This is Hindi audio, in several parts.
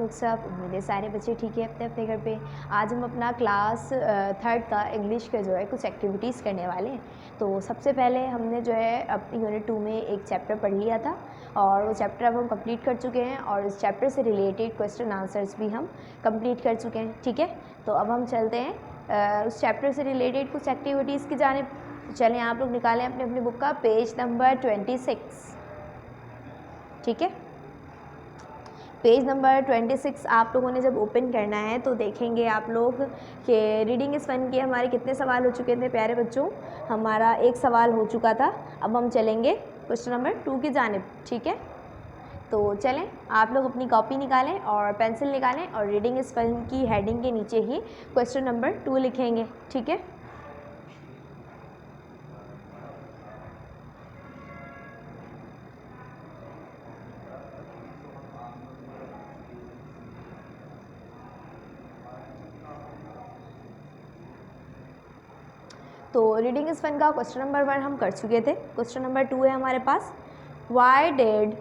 लोग सब? उम्मीद है सारे बच्चे ठीक है अपने अपने घर पे। आज हम अपना क्लास 3rd का इंग्लिश का जो है कुछ एक्टिविटीज़ करने वाले हैं। तो सबसे पहले हमने जो है अपनी यूनिट 2 में एक चैप्टर पढ़ लिया था और वो चैप्टर अब हम कंप्लीट कर चुके हैं और इस चैप्टर से रिलेटेड क्वेश्चन आंसर्स भी हम कंप्लीट कर चुके हैं। ठीक है, तो अब हम चलते हैं उस चैप्टर से रिलेटेड कुछ एक्टिविटीज़ की जानिब। चलें, आप लोग निकालें अपनी अपनी बुक का पेज नंबर 26। ठीक है, पेज नंबर 26 आप लोगों ने जब ओपन करना है तो देखेंगे आप लोग कि रीडिंग इज़ फन के हमारे कितने सवाल हो चुके थे प्यारे बच्चों। हमारा एक सवाल हो चुका था। अब हम चलेंगे क्वेश्चन नंबर 2 की जानिब। ठीक है, तो चलें, आप लोग अपनी कॉपी निकालें और पेंसिल निकालें और रीडिंग इज़ फन की हेडिंग के नीचे ही क्वेश्चन नंबर 2 लिखेंगे। ठीक है, तो रीडिंग इज़ फन का क्वेश्चन नंबर 1 हम कर चुके थे। क्वेश्चन नंबर 2 है हमारे पास। Why did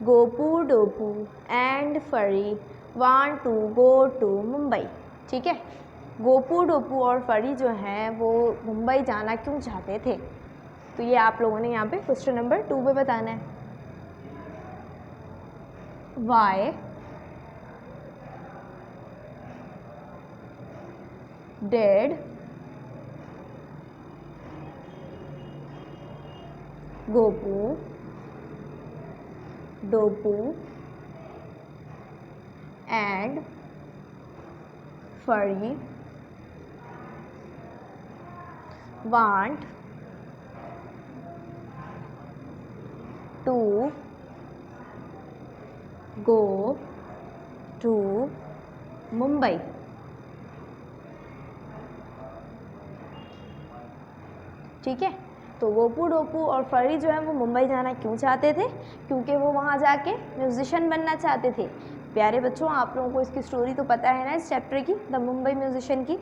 Gopu Dopu and Fari want to go to Mumbai. ठीक है, गोपू डोपू और फरी जो हैं वो मुंबई जाना क्यों चाहते थे, तो ये आप लोगों ने यहाँ पे क्वेश्चन नंबर 2 पे बताना है। Why did Gopu Dopu and Fari want to go to Mumbai. ठीक है, तो गोपू डोपू और फरी जो है वो मुंबई जाना क्यों चाहते थे, क्योंकि वो वहाँ जाके म्यूजिशियन बनना चाहते थे। प्यारे बच्चों, आप लोगों को इसकी स्टोरी तो पता है ना इस चैप्टर की, द मुंबई म्यूजिशियन की।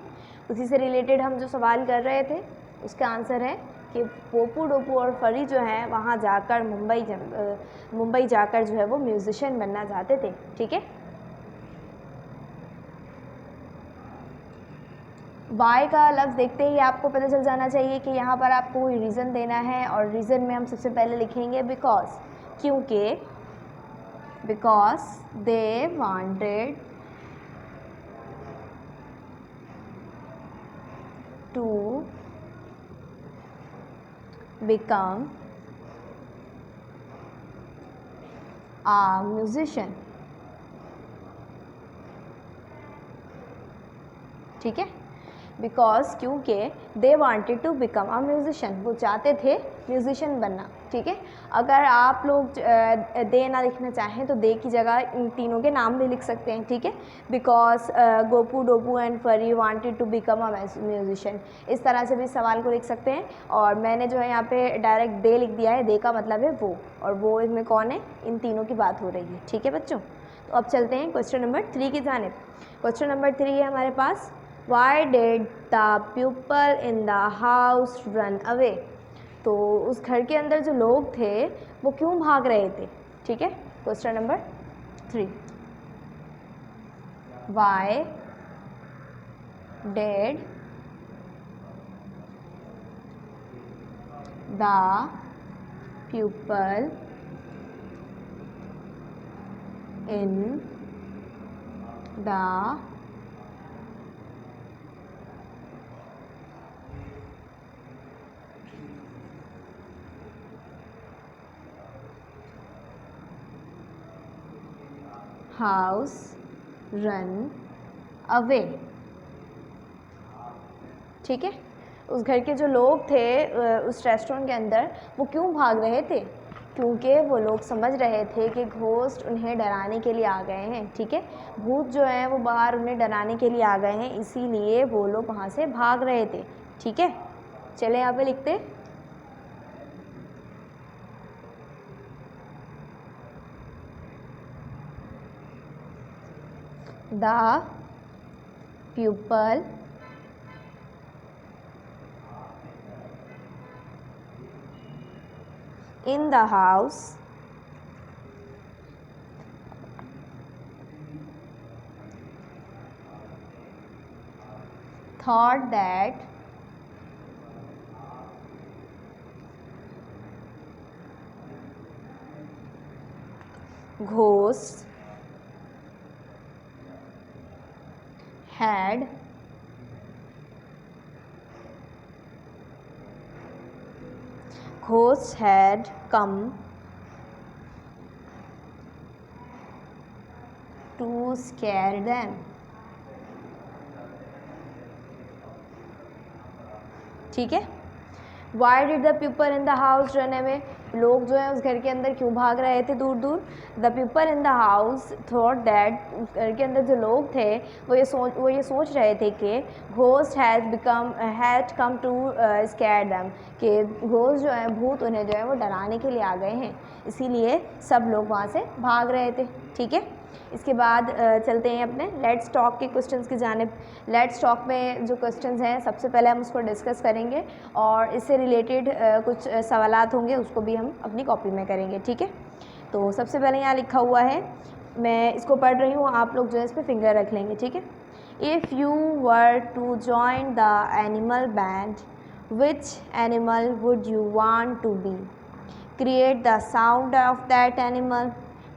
उसी से रिलेटेड हम जो सवाल कर रहे थे उसका आंसर है कि गोपू डोपू और फरी जो है वहाँ जाकर मुंबई जाकर जो है वो म्यूजिशियन बनना चाहते थे। ठीक है, वाई का लफ्ज़ देखते ही आपको पता चल जाना चाहिए कि यहाँ पर आपको कोई रीज़न देना है और रीज़न में हम सबसे पहले लिखेंगे बिकॉज, क्योंकि, because they wanted to become a musician. ठीक है, बिकॉज क्योंकि they wanted to become a musician, वो चाहते थे म्यूजिशियन बनना। ठीक है, अगर आप लोग दे ना लिखना चाहें तो दे की जगह इन तीनों के नाम भी लिख सकते हैं। ठीक है, because Gopu Dopu and Fari wanted to become a musician, इस तरह से भी सवाल को लिख सकते हैं। और मैंने जो है यहाँ पे डायरेक्ट दे लिख दिया है, दे का मतलब है वो, और वो इसमें कौन है, इन तीनों की बात हो रही है। ठीक है बच्चों, तो अब चलते हैं क्वेश्चन नंबर 3 की जानिब। क्वेश्चन नंबर 3 है हमारे पास, Why did the people in the house run away? तो उस घर के अंदर जो लोग थे वो क्यों भाग रहे थे। ठीक है, question number 3, Why did the people in the house run away? ठीक है, उस घर के जो लोग थे उस रेस्टोरेंट के अंदर वो क्यों भाग रहे थे, क्योंकि वो लोग समझ रहे थे कि घोस्ट उन्हें डराने के लिए आ गए हैं। ठीक है, भूत जो हैं वो बाहर उन्हें डराने के लिए आ गए हैं, इसीलिए वो लोग वहाँ से भाग रहे थे। ठीक है, चले यहाँ पे लिखते, the people in the house thought that ghosts had come to scare them. ठीक है। Why did the people in the house run away? लोग जो है उस घर के अंदर क्यों भाग रहे थे दूर दूर? The people in the house thought that उस घर के अंदर जो लोग थे वो ये सोच रहे थे कि ghost had come to scare them, कि ghost जो है भूत उन्हें जो है वो डराने के लिए आ गए हैं, इसीलिए सब लोग वहाँ से भाग रहे थे। ठीक है। इसके बाद चलते हैं अपने लेट्स टॉक के क्वेश्चंस की जानिब। लेट्स टॉक में जो क्वेश्चंस हैं सबसे पहले हम उसको डिस्कस करेंगे और इससे रिलेटेड कुछ सवालात होंगे उसको भी हम अपनी कॉपी में करेंगे। ठीक है। तो सबसे पहले यहाँ लिखा हुआ है, मैं इसको पढ़ रही हूँ, आप लोग जो है इस पर फिंगर रख लेंगे। ठीक है। If you were to join the animal band, which animal would you want to be? Create the sound of that animal,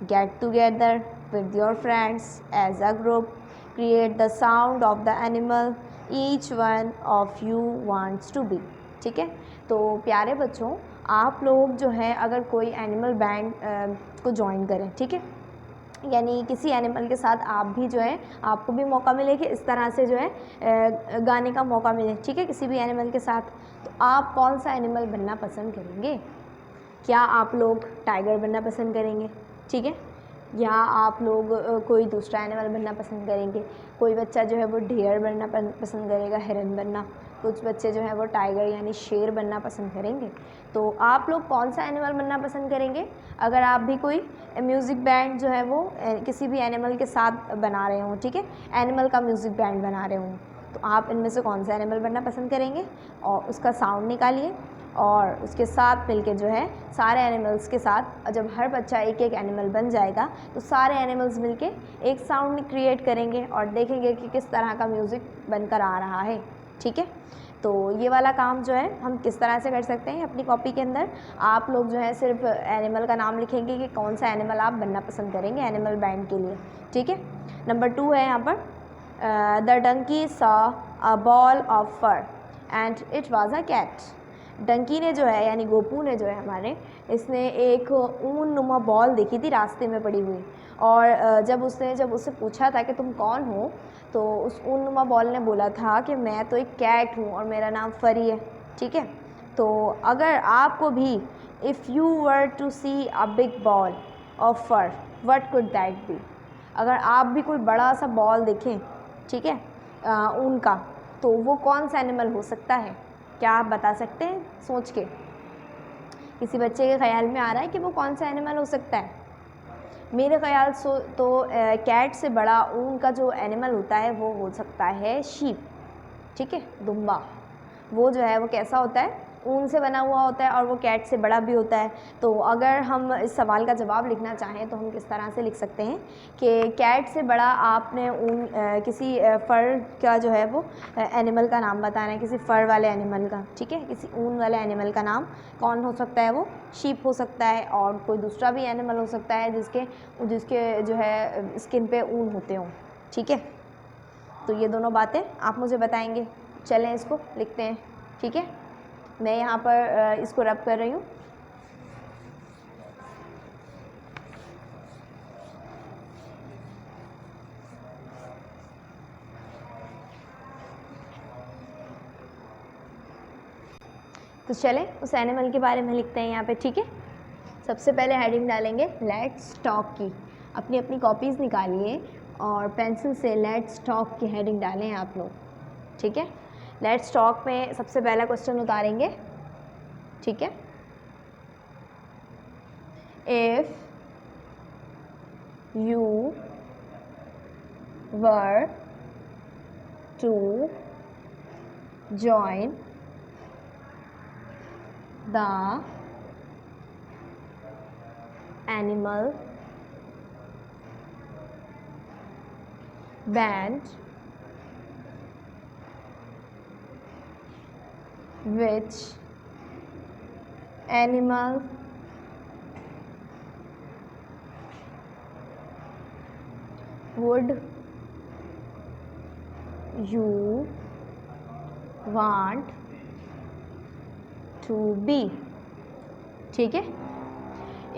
get together with your friends as a group, create the sound of the animal each one of you wants to be। ठीक है। तो प्यारे बच्चों, आप लोग जो है अगर कोई एनिमल बैंड को ज्वाइन करें, ठीक है, यानी किसी एनिमल के साथ आप भी जो है आपको भी मौका मिले कि इस तरह से जो है गाने का मौका मिले, ठीक है, किसी भी एनिमल के साथ, तो आप कौन सा एनिमल बनना पसंद करेंगे? क्या आप लोग टाइगर बनना पसंद करेंगे? ठीक है। या आप लोग कोई दूसरा एनिमल बनना पसंद करेंगे? कोई बच्चा जो है वो डियर बनना पसंद करेगा, हिरन बनना, कुछ बच्चे जो है वो टाइगर यानी शेर बनना पसंद करेंगे। तो आप लोग कौन सा एनिमल बनना पसंद करेंगे? अगर आप भी कोई म्यूज़िक बैंड जो है वो किसी भी एनिमल के साथ बना रहे हों, ठीक है, एनिमल का म्यूज़िक बैंड बना रहे हों, तो आप इनमें से कौन सा एनिमल बनना पसंद करेंगे? और उसका साउंड निकालिए और उसके साथ मिलके जो है सारे एनिमल्स के साथ, जब हर बच्चा एक एक एनिमल बन जाएगा तो सारे एनिमल्स मिलके एक साउंड क्रिएट करेंगे और देखेंगे कि किस तरह का म्यूज़िक बनकर आ रहा है। ठीक है। तो ये वाला काम जो है हम किस तरह से कर सकते हैं? अपनी कॉपी के अंदर आप लोग जो है सिर्फ एनिमल का नाम लिखेंगे कि कौन सा एनिमल आप बनना पसंद करेंगे एनिमल बैंड के लिए। ठीक है। नंबर 2 है यहाँ पर, the donkey saw a ball of fur and it was a cat. Donkey ने जो है यानी गोपू ने जो है हमारे, इसने एक ऊन नुमा बॉल देखी थी रास्ते में पड़ी हुई, और जब उससे पूछा था कि तुम कौन हो, तो उस ऊन नुमा बॉल ने बोला था कि मैं तो एक कैट हूँ और मेरा नाम फरी है। ठीक है। तो अगर आपको भी if you were to see a big ball of fur what could that be? अगर आप भी कोई बड़ा सा बॉल देखें, ठीक है, ऊन का, तो वो कौन सा एनिमल हो सकता है? क्या आप बता सकते हैं सोच के? किसी बच्चे के ख्याल में आ रहा है कि वो कौन सा एनिमल हो सकता है? मेरे ख्याल से तो कैट से बड़ा ऊन का जो एनिमल होता है वो हो सकता है शीप। ठीक है, दुम्बा। वो जो है वो कैसा होता है? ऊन से बना हुआ होता है और वो कैट से बड़ा भी होता है। तो अगर हम इस सवाल का जवाब लिखना चाहें तो हम किस तरह से लिख सकते हैं कि कैट से बड़ा आपने ऊन किसी फ़र का जो है वो एनिमल का नाम बताना है, किसी फ़र वाले एनिमल का। ठीक है, किसी ऊन वाले एनिमल का नाम कौन हो सकता है? वो शीप हो सकता है, और कोई दूसरा भी एनिमल हो सकता है जिसके जो है स्किन पे ऊन होते हों। ठीक है। तो ये दोनों बातें आप मुझे बताएंगे। चलें इसको लिखते हैं। ठीक है, मैं यहाँ पर इसको रब कर रही हूँ। तो चलें उस एनिमल के बारे में लिखते हैं यहाँ पे। ठीक है, सबसे पहले हेडिंग डालेंगे लेट्स टॉक की। अपनी अपनी कॉपीज़ निकालिए और पेंसिल से लेट्स टॉक की हेडिंग डालें आप लोग। ठीक है, लेट्स टॉक में सबसे पहला क्वेश्चन उतारेंगे। ठीक है, if you were to join the animal band, which animal would you want to be? ठीक है,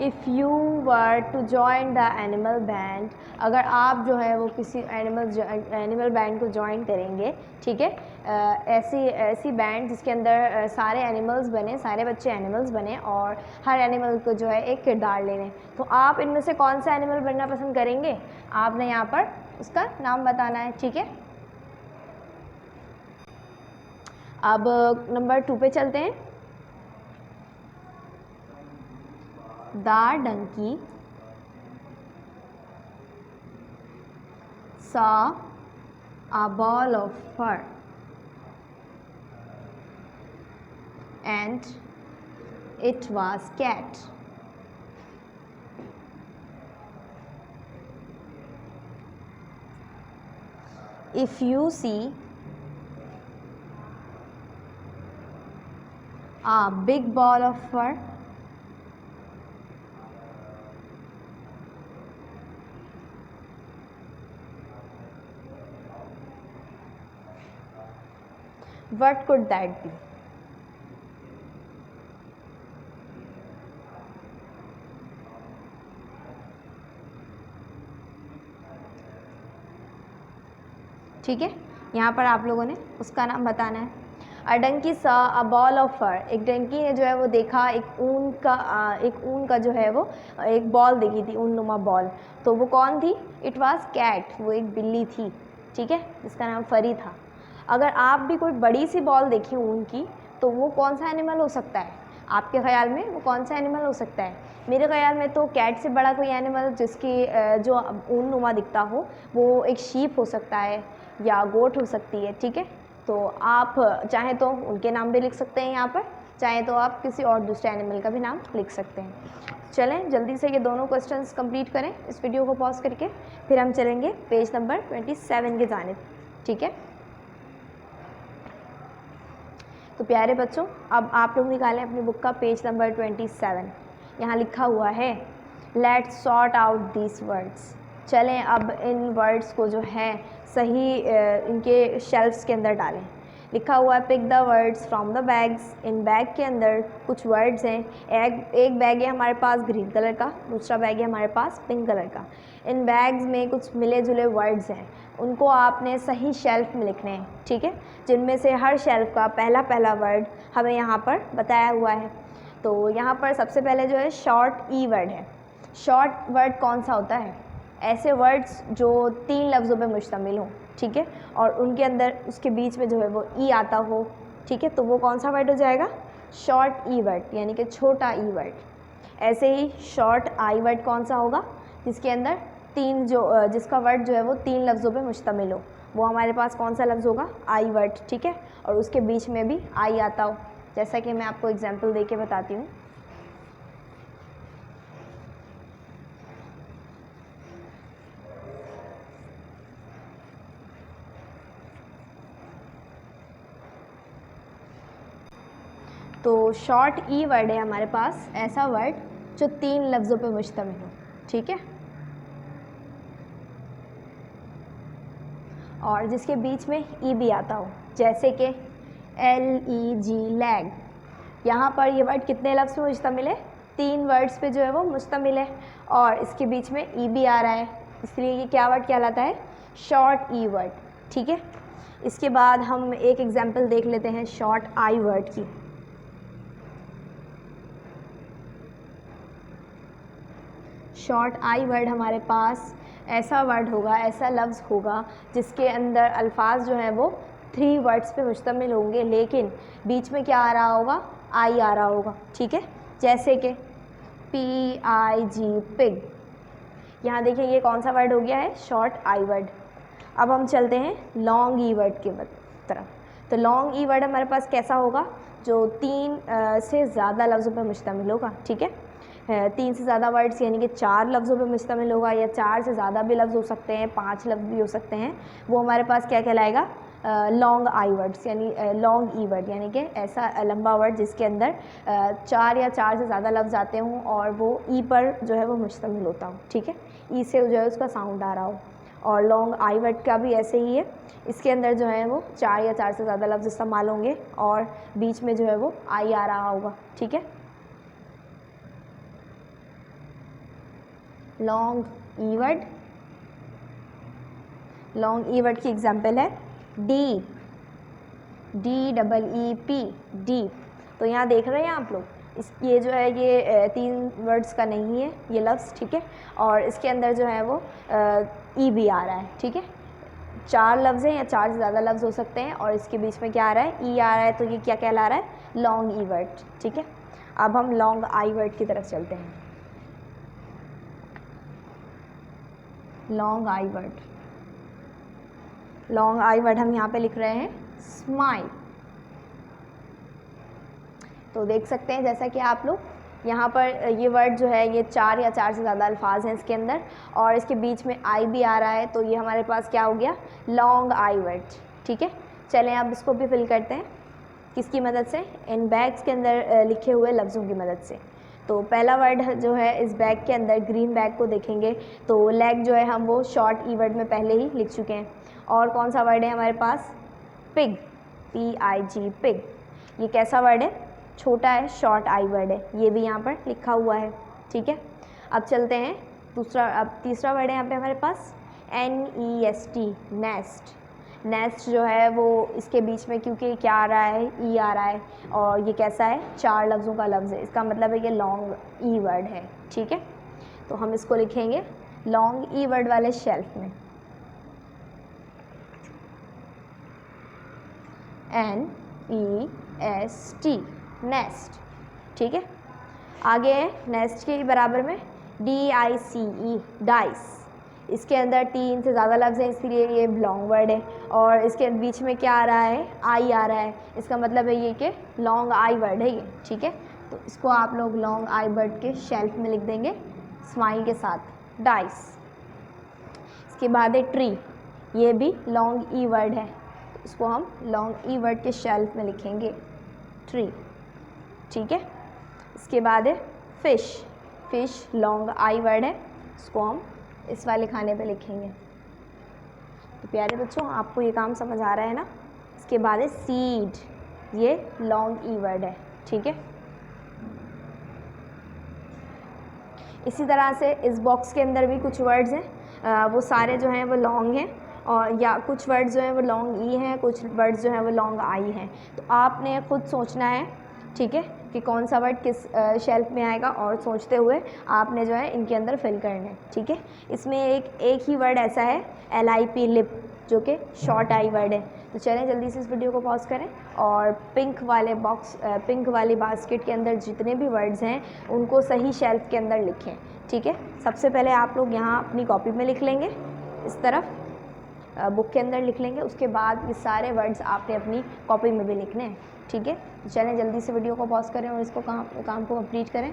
if you were to join the animal band, अगर आप जो है वो किसी एनिमल बैंड को ज्वाइन करेंगे, ठीक है, ऐसी बैंड जिसके अंदर सारे एनिमल्स बने, सारे बच्चे एनिमल्स बने और हर एनिमल को जो है एक किरदार लेने, तो आप इनमें से कौन सा एनिमल बनना पसंद करेंगे? आपने यहाँ पर उसका नाम बताना है, ठीक है। अब नंबर 2 पे चलते हैं। The donkey saw a ball of fur and it was cat. If you see a big ball of fur, what could that be? ठीक है, यहाँ पर आप लोगों ने उसका नाम बताना है। अ डंकी सा अ बॉल ऑफ फर, एक डंकी ने जो है वो देखा एक ऊन का जो है वो एक बॉल देखी थी, ऊन नुमा बॉल, तो वो कौन थी? इट वाज कैट, वो एक बिल्ली थी, ठीक है, जिसका नाम फरी था। अगर आप भी कोई बड़ी सी बॉल देखें ऊन की, तो वो कौन सा एनिमल हो सकता है? आपके ख्याल में वो कौन सा एनिमल हो सकता है? मेरे ख्याल में तो कैट से बड़ा कोई एनिमल जिसकी जो ऊन नुमा दिखता हो, वो एक शीप हो सकता है या गोट हो सकती है, ठीक है। तो आप चाहें तो उनके नाम भी लिख सकते हैं यहाँ पर, चाहें तो आप किसी और दूसरे एनिमल का भी नाम लिख सकते हैं। चलें जल्दी से ये दोनों क्वेश्चंस कंप्लीट करें इस वीडियो को पॉज करके, फिर हम चलेंगे पेज नंबर 27 के जानिब, ठीक है। तो प्यारे बच्चों, अब आप लोग निकालें अपनी बुक का पेज नंबर 27। यहाँ लिखा हुआ है let's sort out these words. चलें अब इन वर्ड्स को जो है सही इनके शेल्फ्स के अंदर डालें। लिखा हुआ है pick the words from the bags. इन बैग के अंदर कुछ वर्ड्स हैं, एक बैग है हमारे पास ग्रीन कलर का, दूसरा बैग है हमारे पास पिंक कलर का। इन बैग्स में कुछ मिले जुले वर्ड्स हैं, उनको आपने सही शेल्फ में लिखने हैं, ठीक है, जिनमें से हर शेल्फ का पहला पहला वर्ड हमें यहाँ पर बताया हुआ है। तो यहाँ पर सबसे पहले जो है शॉर्ट ई वर्ड है। शॉर्ट वर्ड कौन सा होता है? ऐसे वर्ड्स जो 3 लफ्ज़ों पे मुश्तमिल हो, ठीक है, और उनके अंदर उसके बीच में जो है वो ई आता हो, ठीक है, तो वो कौन सा वर्ड हो जाएगा? शॉर्ट ई वर्ड, यानी कि छोटा ई वर्ड। ऐसे ही शॉर्ट आई वर्ड कौन सा होगा? जिसके अंदर जिसका वर्ड जो है वो 3 लफ्ज़ों पे मुश्तमिल हो, वो हमारे पास कौन सा लफ्ज़ होगा? आई वर्ड, ठीक है, और उसके बीच में भी आई आता हो, जैसा कि मैं आपको एग्जाम्पल दे के बताती हूँ। तो शॉर्ट ई वर्ड है हमारे पास ऐसा वर्ड जो 3 लफ्ज़ों पे मुश्तमिल हो, ठीक है, और जिसके बीच में ई भी आता हो, जैसे कि LEG लैग। यहाँ पर ये वर्ड कितने लफ्ज़ पे मुश्तमिल है? 3 वर्ड्स पे जो है वो मुश्तमिल है, और इसके बीच में ई भी आ रहा है, इसलिए ये क्या वर्ड कहलाता है? शॉर्ट ई वर्ड, ठीक है। इसके बाद हम एक एग्जाम्पल देख लेते हैं शॉर्ट आई वर्ड की। शॉर्ट आई वर्ड हमारे पास ऐसा वर्ड होगा, ऐसा लफ्ज़ होगा जिसके अंदर अल्फाज जो हैं वो 3 वर्ड्स पे मुश्तमिल होंगे, लेकिन बीच में क्या आ रहा होगा? आई आ रहा होगा, ठीक है, जैसे कि PIG पिग। यहाँ देखिए ये कौन सा वर्ड हो गया है? शॉर्ट आई वर्ड। अब हम चलते हैं लॉन्ग ई वर्ड की तरफ। तो लॉन्ग ई वर्ड हमारे पास कैसा होगा? जो 3 से ज़्यादा लफ्ज़ों पर मुश्तमिल होगा, ठीक है, 3 से ज़्यादा वर्ड्स यानी कि 4 लफ्ज़ों पे मुश्तमिल होगा, या 4 से ज़्यादा भी लफ्ज़ हो सकते हैं, 5 लफ्ज़ भी हो सकते हैं, वो हमारे पास क्या कहलाएगा? लॉन्ग आई वर्ड्स यानी लॉन्ग ई वर्ड, यानी कि ऐसा लंबा वर्ड जिसके अंदर 4 या 4 से ज़्यादा लफ्ज़ आते हों और वो ई पर जो है वो मुश्तमिल होता हो, ठीक है, ई से जो है उसका साउंड आ रहा हो। और लॉन्ग आई वर्ड का भी ऐसे ही है, इसके अंदर जो है वो 4 या 4 से ज़्यादा लफ्ज़ इस्तेमाल होंगे और बीच में जो है वो आई आ रहा होगा, ठीक है। लॉन्ग ई वर्ड, लॉन्ग ई वर्ड की एग्जांपल है डीप, DEEP, डीप। तो यहाँ देख रहे हैं आप लोग, ये जो है ये 3 वर्ड्स का नहीं है ये लफ्ज़, ठीक है, और इसके अंदर जो है वो ई भी आ रहा है, ठीक है। 4 लफ्ज़ हैं या 4 से ज़्यादा लफ्ज़ हो सकते हैं और इसके बीच में क्या आ रहा है, ई आ रहा है, तो ये क्या कहला रहा है, लॉन्ग ई वर्ड, ठीक है। अब हम लॉन्ग आई वर्ड की तरफ चलते हैं। Long I word, long I word हम यहाँ पे लिख रहे हैं स्माइल। तो देख सकते हैं जैसा कि आप लोग यहाँ पर ये वर्ड जो है ये 4 या 4 से ज़्यादा अल्फाज हैं इसके अंदर और इसके बीच में आई भी आ रहा है, तो ये हमारे पास क्या हो गया, लॉन्ग आई वर्ड, ठीक है। चलें अब इसको भी फिल करते हैं, किसकी मदद से, इन बैग्स के अंदर लिखे हुए लफ्ज़ों की मदद से। तो पहला वर्ड जो है इस बैग के अंदर, ग्रीन बैग को देखेंगे तो लेग जो है हम वो शॉर्ट ई वर्ड में पहले ही लिख चुके हैं। और कौन सा वर्ड है हमारे पास, पिग, PIG, पिग। ये कैसा वर्ड है, छोटा है, शॉर्ट आई वर्ड है, ये भी यहाँ पर लिखा हुआ है, ठीक है। अब चलते हैं अब तीसरा वर्ड है यहाँ पे हमारे पास NEST, नेस्ट। नेस्ट जो है वो इसके बीच में क्योंकि क्या आ रहा है, ई आ रहा है और ये कैसा है, 4 लफ्ज़ों का लफ्ज़ है, इसका मतलब है कि लॉन्ग ई वर्ड है, ठीक है। तो हम इसको लिखेंगे लॉन्ग ई वर्ड वाले शेल्फ में, NEST, नेस्ट, ठीक है। आगे है नेस्ट के बराबर में DICE, डाइस। इसके अंदर 3 से ज़्यादा लफ्ज़ हैं इसलिए ये लॉन्ग वर्ड है और इसके बीच में क्या आ रहा है, आई आ रहा है, इसका मतलब है ये कि लॉन्ग आई वर्ड है ये, ठीक है। तो इसको आप लोग लॉन्ग आई वर्ड के शेल्फ में लिख देंगे स्माइल के साथ, डाइस। इसके बाद है ट्री, ये भी लॉन्ग ई वर्ड है, तो इसको हम लॉन्ग ई वर्ड के शेल्फ में लिखेंगे ट्री, ठीक है। इसके बाद है fish, fish long I word है, इसको हम इस वाले खाने पे लिखेंगे। तो प्यारे बच्चों आपको ये काम समझ आ रहा है ना। इसके बाद है सीड, ये लॉन्ग ई वर्ड है, ठीक है। इसी तरह से इस बॉक्स के अंदर भी कुछ वर्ड्स हैं, वो सारे जो हैं वो लॉन्ग हैं और या कुछ वर्ड्स जो हैं वो लॉन्ग ई हैं, कुछ वर्ड्स जो हैं वो लॉन्ग आई हैं। तो आपने खुद सोचना है, ठीक है, कि कौन सा वर्ड किस शेल्फ में आएगा और सोचते हुए आपने जो है इनके अंदर फिल करना है, ठीक है। इसमें एक ही वर्ड ऐसा है LIP, लिप, जो कि शॉर्ट आई वर्ड है। तो चलें जल्दी से इस वीडियो को पॉज करें और पिंक वाली बास्केट के अंदर जितने भी वर्ड्स हैं उनको सही शेल्फ के अंदर लिखें, ठीक है। सबसे पहले आप लोग यहाँ अपनी कॉपी में लिख लेंगे, इस तरफ बुक के अंदर लिख लेंगे, उसके बाद ये सारे वर्ड्स आपने अपनी कॉपी में भी लिखने हैं, ठीक है। तो चलें जल्दी से वीडियो को पॉज करें और इसको काम को कंप्लीट करें।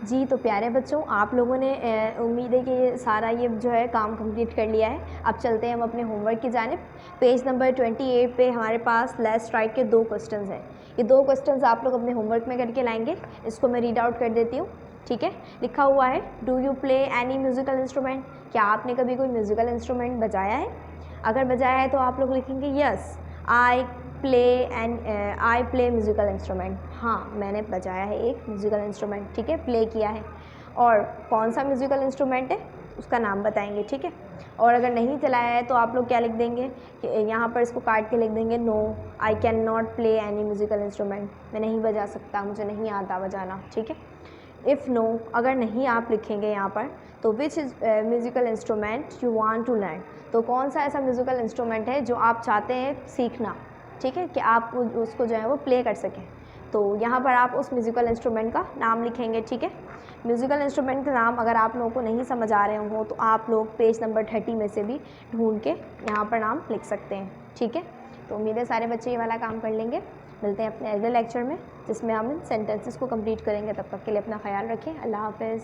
जी तो प्यारे बच्चों आप लोगों ने उम्मीद है कि ये सारा ये जो है काम कंप्लीट कर लिया है। अब चलते हैं हम अपने होमवर्क की जानिब। पेज नंबर 28 पे हमारे पास लेट्स राइट के 2 क्वेश्चंस हैं। ये 2 क्वेश्चंस आप लोग अपने होमवर्क में करके लाएंगे। इसको मैं रीड आउट कर देती हूँ, ठीक है। लिखा हुआ है, do you play any musical instrument, क्या आपने कभी कोई म्यूज़िकल इंस्ट्रूमेंट बजाया है? अगर बजाया है तो आप लोग लिखेंगे yes I play musical instrument, हाँ मैंने बजाया है एक म्यूज़िकल इंस्ट्रूमेंट, ठीक है, प्ले किया है। और कौन सा म्यूज़िकल इंस्ट्रूमेंट है उसका नाम बताएंगे, ठीक है। और अगर नहीं चलाया है तो आप लोग क्या लिख देंगे कि यहाँ पर इसको काट के लिख देंगे no I can not play any musical instrument, मैं नहीं बजा सकता, मुझे नहीं आता बजाना, ठीक है। इफ़ नो, अगर नहीं आप लिखेंगे यहाँ पर तो which is musical instrument you want to learn, तो कौन सा ऐसा म्यूज़िकल इंस्ट्रूमेंट है जो आप चाहते हैं सीखना, ठीक है, कि आप उसको जो है वो प्ले कर सकें। तो यहाँ पर आप उस म्यूज़िकल इंस्ट्रूमेंट का नाम लिखेंगे, ठीक है। म्यूज़िकल इंस्ट्रूमेंट का नाम अगर आप लोगों को नहीं समझ आ रहे हों तो आप लोग पेज नंबर 30 में से भी ढूंढ के यहाँ पर नाम लिख सकते हैं, ठीक है। तो उम्मीद है सारे बच्चे ये वाला काम कर लेंगे। मिलते हैं अपने अगले लेक्चर में जिसमें हम इन सेंटेंसेस को कंप्लीट करेंगे। तब तक के लिए अपना ख्याल रखें। अल्लाह हाफ़िज़।